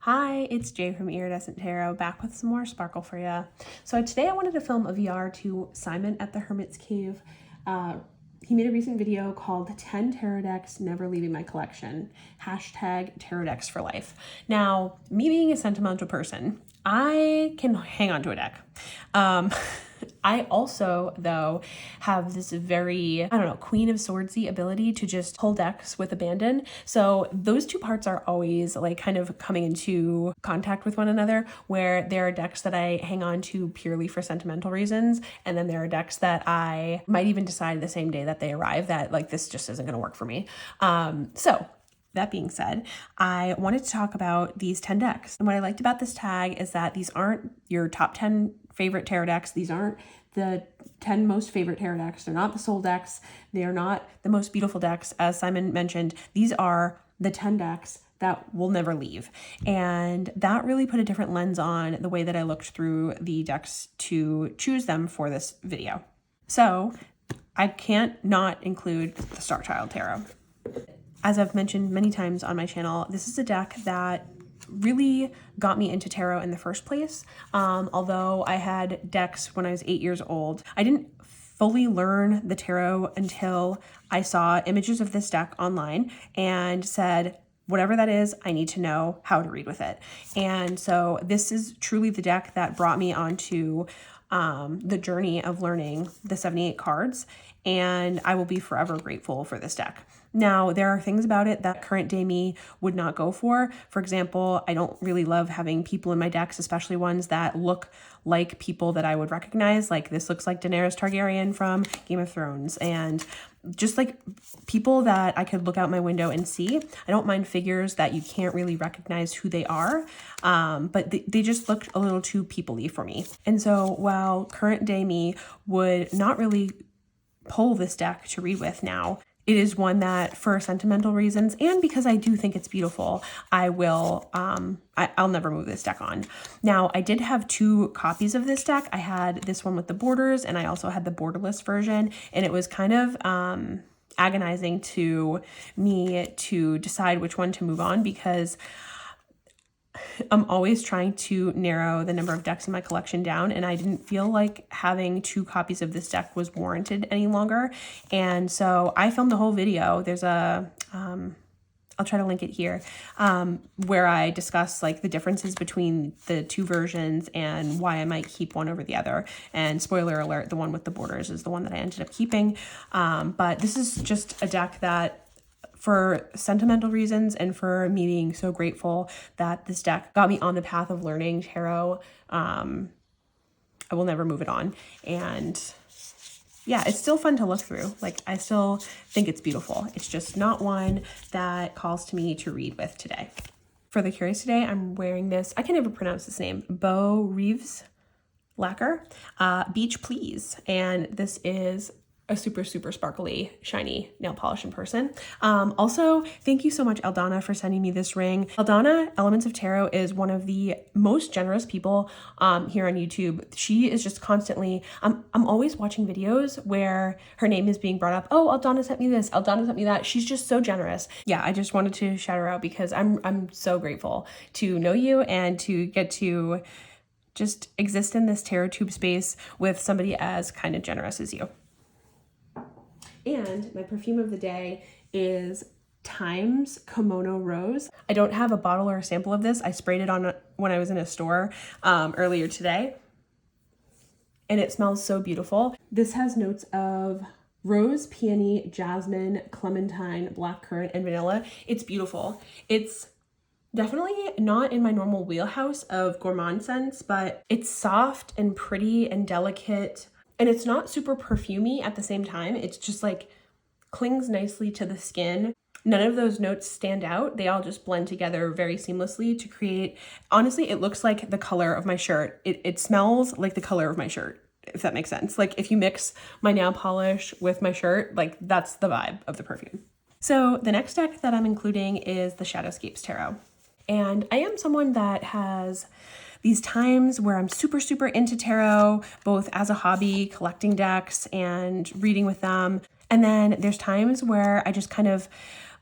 Hi, it's Jay from Iridescent Tarot, back with some more sparkle for you. So today I wanted to film a VR to Simon at the Hermit's Cave. He made a recent video called 10 Tarot Decks Never Leaving My Collection, hashtag Tarot Decks for Life. Now, me being a sentimental person, I can hang on to a deck. I also, though, have this very, Queen of Swordsy ability to just pull decks with abandon. So those two parts are always like kind of coming into contact with one another, where there are decks that I hang on to purely for sentimental reasons. And then there are decks that I might even decide the same day that they arrive that like, this just isn't going to work for me. So that being said, I wanted to talk about these 10 decks. And what I liked about this tag is that these aren't your top 10 favorite tarot decks. These aren't the 10 most favorite tarot decks. They're not the soul decks. They are not the most beautiful decks. As Simon mentioned, these are the 10 decks that will never leave. And that really put a different lens on the way that I looked through the decks to choose them for this video. So I can't not include the Starchild Tarot. As I've mentioned many times on my channel, this is a deck that really got me into tarot in the first place. Although I had decks when I was 8 years old, I didn't fully learn the tarot until I saw images of this deck online and said, whatever that is, I need to know how to read with it. And so this is truly the deck that brought me onto the journey of learning the 78 cards, and I will be forever grateful for this deck. Now, there are things about it that current day me would not go for. For example, I don't really love having people in my decks, especially ones that look like people that I would recognize. Like this looks like Daenerys Targaryen from Game of Thrones, and just like people that I could look out my window and see. I don't mind figures that you can't really recognize who they are, but they just look a little too people-y for me. And so while current day me would not really pull this deck to read with now, it is one that for sentimental reasons and because I do think it's beautiful, I will, I'll never move this deck on. Now, I did have 2 copies of this deck. I had this one with the borders and I also had the borderless version, and it was kind of agonizing to me to decide which one to move on because I'm always trying to narrow the number of decks in my collection down, and I didn't feel like having 2 copies of this deck was warranted any longer. And so I filmed a whole video. There's a, I'll try to link it here, where I discuss like the differences between the 2 versions and why I might keep one over the other. And spoiler alert, the one with the borders is the one that I ended up keeping. But this is just a deck that, for sentimental reasons and for me being so grateful that this deck got me on the path of learning tarot, I will never move it on. And yeah, it's still fun to look through. Like, I still think it's beautiful. It's just not one that calls to me to read with today. For the curious today, I'm wearing this, I can never pronounce this name, Beau Reeves lacquer, Beach Please. And this is a super sparkly, shiny nail polish in person. Also, thank you so much, Aldona, for sending me this ring. Aldona, Elements of Tarot, is one of the most generous people here on YouTube. She is just constantly, I'm always watching videos where her name is being brought up. Oh, Aldona sent me this, Aldona sent me that. She's just so generous. Yeah, I just wanted to shout her out because I'm so grateful to know you and to get to just exist in this tarot tube space with somebody as kind of generous as you. And my perfume of the day is Times Kimono Rose. I don't have a bottle or a sample of this. I sprayed it on when I was in a store earlier today, and it smells so beautiful. This has notes of rose, peony, jasmine, clementine, blackcurrant, and vanilla. It's beautiful. It's definitely not in my normal wheelhouse of gourmand scents, but it's soft and pretty and delicate. And it's not super perfumey at the same time. It's just like clings nicely to the skin. None of those notes stand out. They all just blend together very seamlessly to create, honestly, it looks like the color of my shirt. It smells like the color of my shirt, if that makes sense. Like if you mix my nail polish with my shirt, like that's the vibe of the perfume. So the next deck that I'm including is the Shadowscapes Tarot. And I am someone that has these times where I'm super into tarot, both as a hobby, collecting decks and reading with them. And then there's times where I just kind of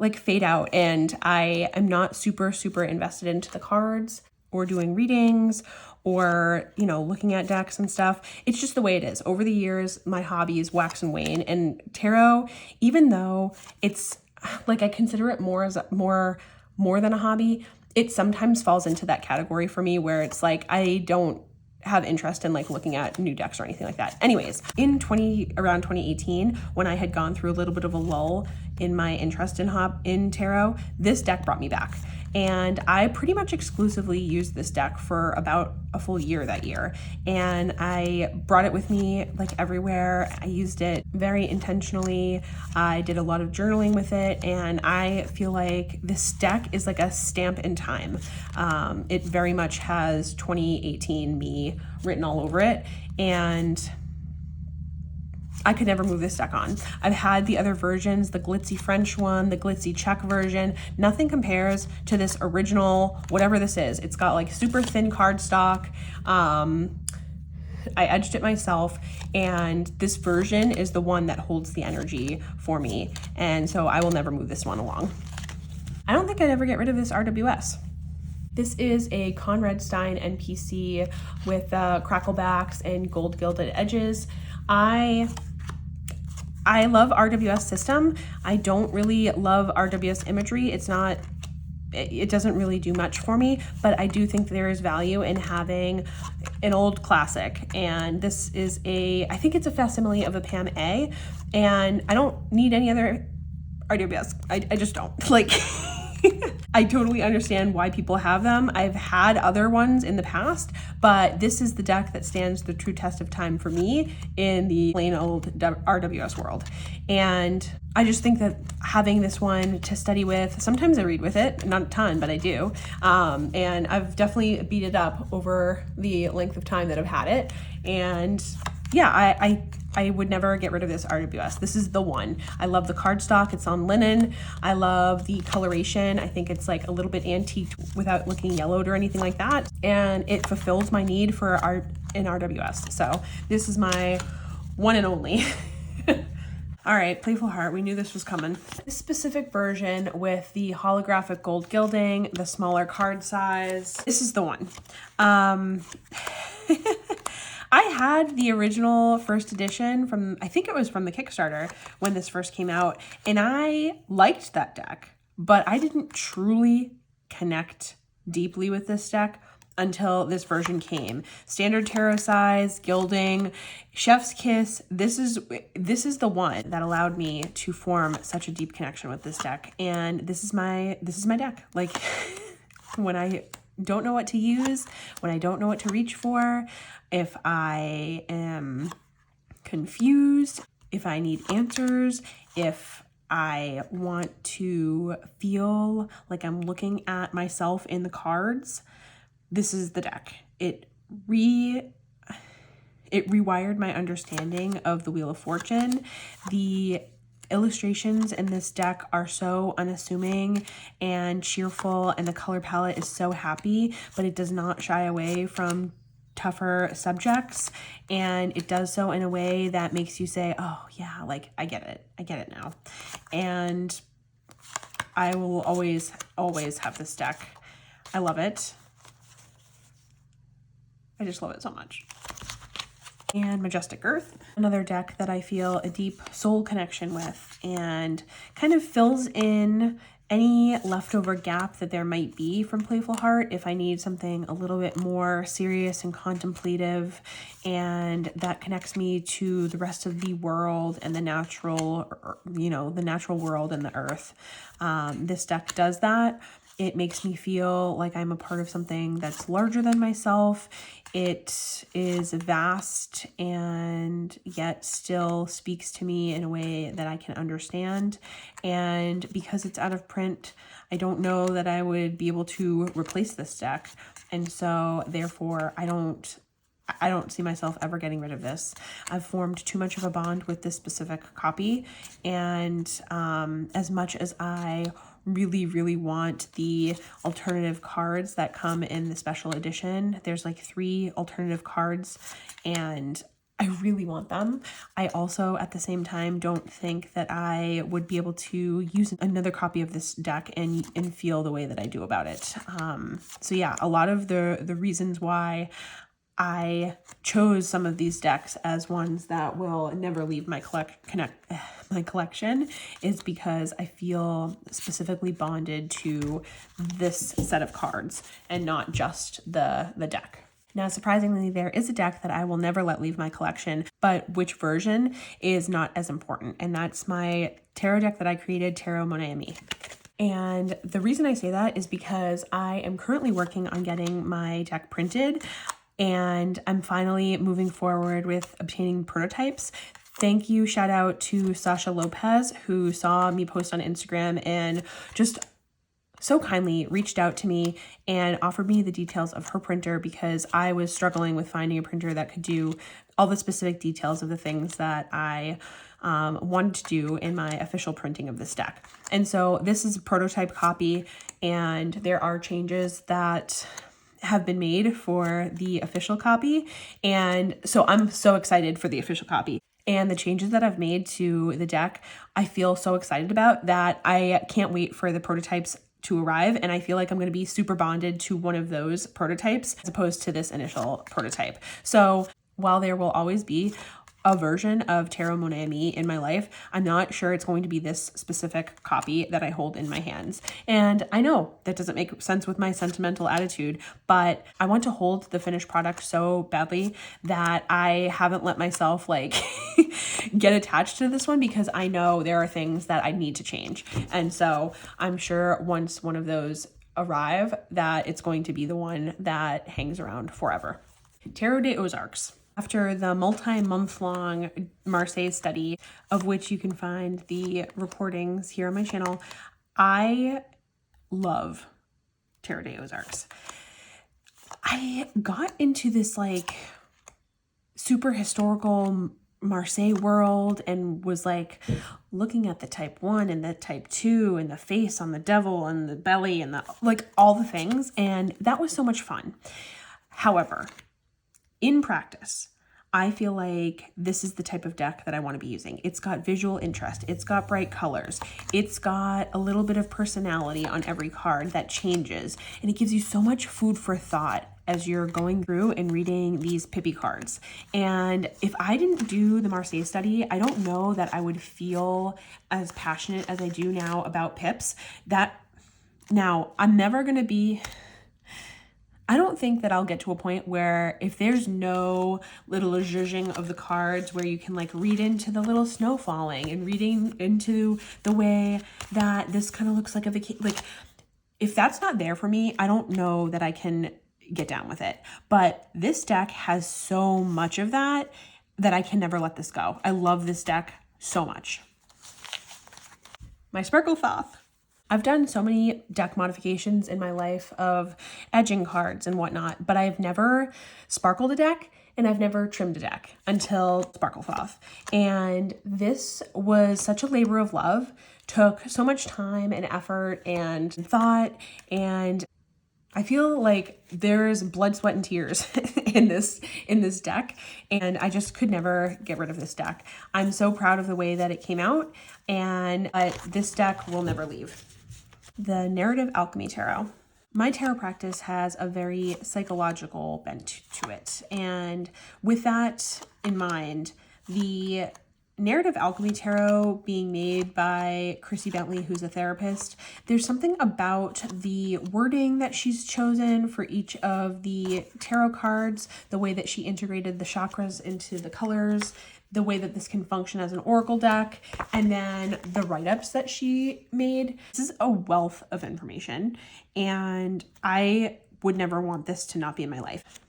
like fade out, and I am not super invested into the cards or doing readings or, you know, looking at decks and stuff. It's just the way it is. Over the years, my hobbies wax and wane, and tarot, even though it's like I consider it more as more than a hobby, it sometimes falls into that category for me where it's like I don't have interest in like looking at new decks or anything like that. Anyways, around 2018, when I had gone through a little bit of a lull in my interest in tarot, this deck brought me back. And I pretty much exclusively used this deck for about a full year that year. And I brought it with me like everywhere. I used it very intentionally. I did a lot of journaling with it. And I feel like this deck is like a stamp in time. It very much has 2018 me written all over it. And I could never move this deck on. I've had the other versions, the glitzy French one, the glitzy Czech version. Nothing compares to this original, whatever this is. It's got like super thin cardstock. I edged it myself, and this version is the one that holds the energy for me. And so I will never move this one along. I don't think I'd ever get rid of this RWS. This is a Conrad Stein NPC with cracklebacks and gold gilded edges. I love RWS system. I don't really love RWS imagery. It doesn't really do much for me, but I do think there is value in having an old classic. And this is I think it's a facsimile of a Pam A, and I don't need any other RWS. I just don't. Like, I totally understand why people have them. I've had other ones in the past, but this is the deck that stands the true test of time for me in the plain old RWS world. And I just think that having this one to study with, sometimes I read with it, not a ton, but I do. And I've definitely beat it up over the length of time that I've had it. And yeah, I would never get rid of this RWS. This is the one. I love the cardstock. It's on linen. I love the coloration. I think it's like a little bit antique without looking yellowed or anything like that. And it fulfills my need for art in RWS. So this is my one and only. All right, Playful Heart, we knew this was coming. This specific version with the holographic gold gilding, the smaller card size, this is the one. I had the original first edition I think it was from the Kickstarter when this first came out, and I liked that deck, but I didn't truly connect deeply with this deck until this version came. Standard tarot size, gilding, chef's kiss. This is the one that allowed me to form such a deep connection with this deck, and this is my deck. Like, when I don't know what to use, when I don't know what to reach for, if I am confused, if I need answers, if I want to feel like I'm looking at myself in the cards, this is the deck. It rewired my understanding of the Wheel of Fortune. The illustrations in this deck are so unassuming and cheerful, and the color palette is so happy, but it does not shy away from tougher subjects, and it does so in a way that makes you say, oh yeah, like I get it now. And I will always have this deck. I love it. I just love it so much. And Majestic Earth, another deck that I feel a deep soul connection with, and kind of fills in any leftover gap that there might be from Playful Heart if I need something a little bit more serious and contemplative, and that connects me to the rest of the world and the natural world and the earth. This deck does that. It makes me feel like I'm a part of something that's larger than myself. It is vast and yet still speaks to me in a way that I can understand. And because it's out of print, I don't know that I would be able to replace this deck. And so therefore I don't see myself ever getting rid of this. I've formed too much of a bond with this specific copy. And as much as I really want the alternative cards that come in the special edition, there's like 3 alternative cards, and I really want them. I also, at the same time, don't think that I would be able to use another copy of this deck and feel the way that I do about it. So yeah, a lot of the reasons why I chose some of these decks as ones that will never leave my collection is because I feel specifically bonded to this set of cards and not just the deck. Now, surprisingly, there is a deck that I will never let leave my collection, but which version is not as important, and that's my tarot deck that I created, Tarot Monet. And the reason I say that is because I am currently working on getting my deck printed, and I'm finally moving forward with obtaining prototypes. Thank you, shout out to Sasha Lopez, who saw me post on Instagram and just so kindly reached out to me and offered me the details of her printer because I was struggling with finding a printer that could do all the specific details of the things that I wanted to do in my official printing of this deck. And so this is a prototype copy, and there are changes that have been made for the official copy. And so I'm so excited for the official copy. And the changes that I've made to the deck, I feel so excited about that I can't wait for the prototypes to arrive. And I feel like I'm going to be super bonded to one of those prototypes as opposed to this initial prototype. So while there will always be a version of Tarot Monet in my life, I'm not sure it's going to be this specific copy that I hold in my hands. And I know that doesn't make sense with my sentimental attitude, but I want to hold the finished product so badly that I haven't let myself like get attached to this one because I know there are things that I need to change. And so I'm sure once one of those arrive that it's going to be the one that hangs around forever. Tarot des Ozarks. After the multi-month-long Marseille study, of which you can find the recordings here on my channel, I love Tarot des Ozarks. I got into this like super historical Marseille world and was like looking at the type 1 and the type 2 and the face on the devil and the belly and the like all the things, and that was so much fun. However, in practice, I feel like this is the type of deck that I want to be using. It's got visual interest. It's got bright colors. It's got a little bit of personality on every card that changes. And it gives you so much food for thought as you're going through and reading these Pippi cards. And if I didn't do the Marseille study, I don't know that I would feel as passionate as I do now about Pips. Now, I'm never going to be... I don't think that I'll get to a point where if there's no little zhuzhing of the cards where you can like read into the little snow falling and reading into the way that this kind of looks like a vacation, like if that's not there for me, I don't know that I can get down with it. But this deck has so much of that I can never let this go. I love this deck so much. My Sparkle Thoth. I've done so many deck modifications in my life of edging cards and whatnot, but I've never sparkled a deck and I've never trimmed a deck until Sparkle Thoth. And this was such a labor of love, took so much time and effort and thought, and I feel like there's blood, sweat, and tears in this deck, and I just could never get rid of this deck. I'm so proud of the way that it came out, and this deck will never leave. The Narrative Alchemy Tarot. My tarot practice has a very psychological bent to it, and with that in mind, the Narrative Alchemy Tarot being made by Chrissy Bentley, who's a therapist, there's something about the wording that she's chosen for each of the tarot cards, the way that she integrated the chakras into the colors, the way that this can function as an oracle deck, and then the write-ups that she made. This is a wealth of information, and I would never want this to not be in my life.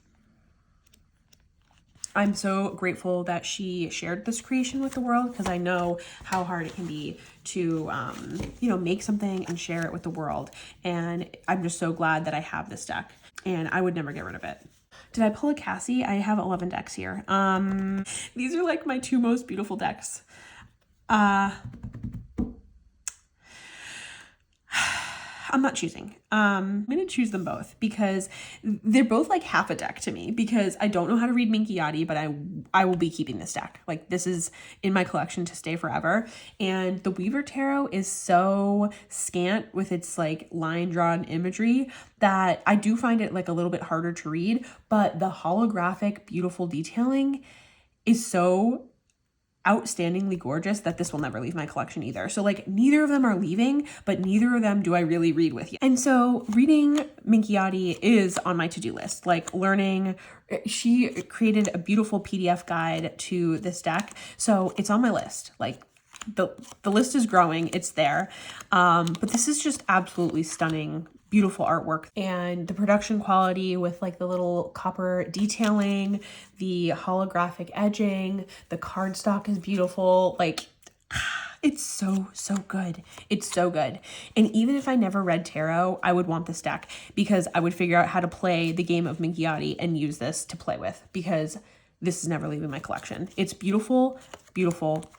I'm so grateful that she shared this creation with the world because I know how hard it can be to, make something and share it with the world. And I'm just so glad that I have this deck, and I would never get rid of it. Did I pull a Cassie? I have 11 decks here. These are like my two most beautiful decks. I I'm not choosing. I'm going to choose them both because they're both like half a deck to me, because I don't know how to read Minchiate, but I will be keeping this deck. Like, this is in my collection to stay forever. And the Weaver Tarot is so scant with its like line drawn imagery that I do find it like a little bit harder to read, but the holographic beautiful detailing is so outstandingly gorgeous that this will never leave my collection either. So like, neither of them are leaving, but neither of them do I really read with you. And so reading Minchiate is on my to-do list. Like, learning, she created a beautiful PDF guide to this deck, so it's on my list. Like, the list is growing, it's there. But this is just absolutely stunning, beautiful artwork, and the production quality with like the little copper detailing, the holographic edging, the cardstock is beautiful. Like, it's so good. It's so good. And even if I never read tarot, I would want this deck, because I would figure out how to play the game of Minchiate and use this to play with, because this is never leaving my collection. It's beautiful, beautiful,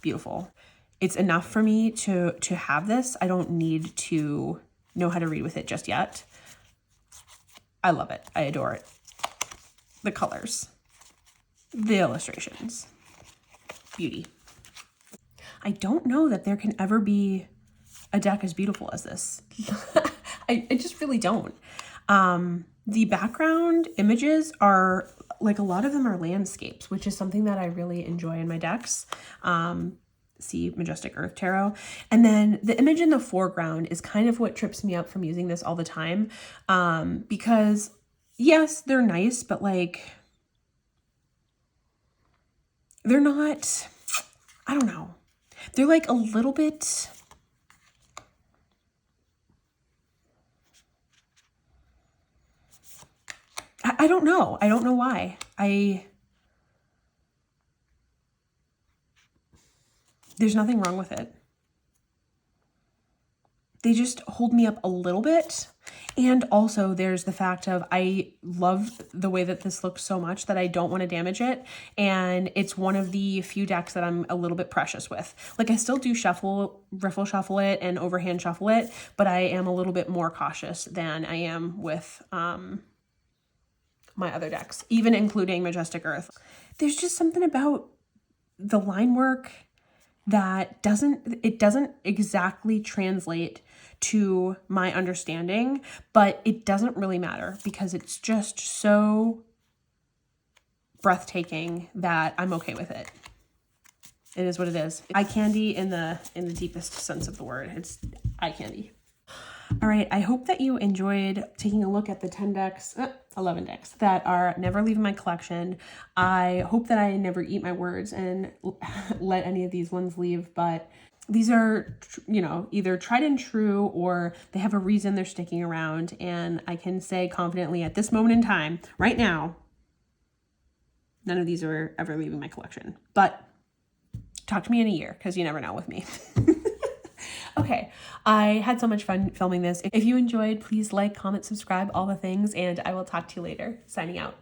beautiful. It's enough for me to have this. I don't need to know how to read with it just yet. I love it. I adore it. The colors, the illustrations, beauty. I don't know that there can ever be a deck as beautiful as this. I just really don't. The background images are like, a lot of them are landscapes, which is something that I really enjoy in my decks. See Majestic Earth Tarot. And then the image in the foreground is kind of what trips me up from using this all the time. Because yes, they're nice, but like, they're not, I don't know. They're like a little bit, I don't know. I don't know why. There's nothing wrong with it. They just hold me up a little bit. And also there's the fact of, I love the way that this looks so much that I don't want to damage it. And it's one of the few decks that I'm a little bit precious with. Like, I still do riffle shuffle it and overhand shuffle it, but I am a little bit more cautious than I am with my other decks, even including Majestic Earth. There's just something about the line work that doesn't exactly translate to my understanding, but it doesn't really matter, because it's just so breathtaking that I'm okay with it. It is what it is. Eye candy in the deepest sense of the word. It's eye candy. All right, I hope that you enjoyed taking a look at the 11 decks that are never leaving my collection. I hope that I never eat my words and let any of these ones leave, but these are, you know, either tried and true, or they have a reason they're sticking around. And I can say confidently at this moment in time, right now, none of these are ever leaving my collection. But talk to me in a year, because you never know with me. Okay, I had so much fun filming this. If you enjoyed, please like, comment, subscribe, all the things, and I will talk to you later. Signing out.